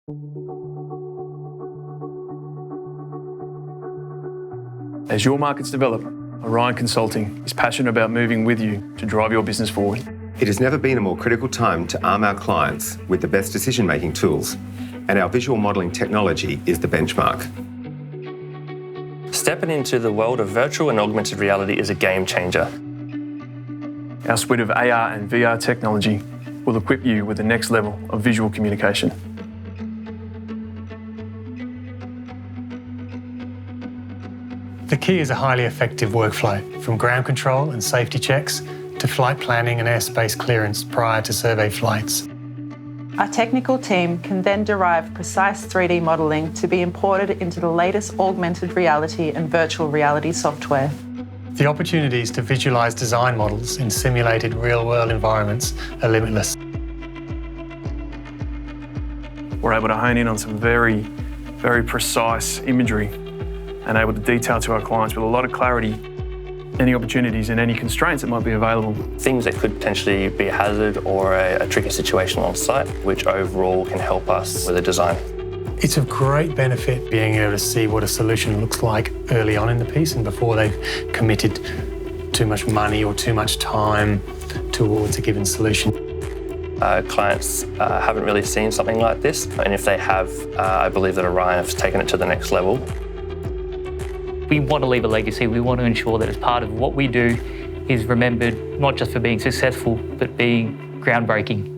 As your markets develop, Orion Consulting is passionate about moving with you to drive your business forward. It has never been a more critical time to arm our clients with the best decision-making tools, and our visual modelling technology is the benchmark. Stepping into the world of virtual and augmented reality is a game changer. Our suite of AR and VR technology will equip you with the next level of visual communication. The key is a highly effective workflow, from ground control and safety checks to flight planning and airspace clearance prior to survey flights. Our technical team can then derive precise 3D modelling to be imported into the latest augmented reality and virtual reality software. The opportunities to visualise design models in simulated real-world environments are limitless. We're able to hone in on some very, very precise imagery and able to detail to our clients with a lot of clarity any opportunities and any constraints that might be available. Things that could potentially be a hazard or a tricky situation on site, which overall can help us with the design. It's of great benefit being able to see what a solution looks like early on in the piece and before they've committed too much money or too much time towards a given solution. Clients haven't really seen something like this, and if they have, I believe that Orion has taken it to the next level. We want to leave a legacy. We want to ensure that as part of what we do is remembered not just for being successful, but being groundbreaking.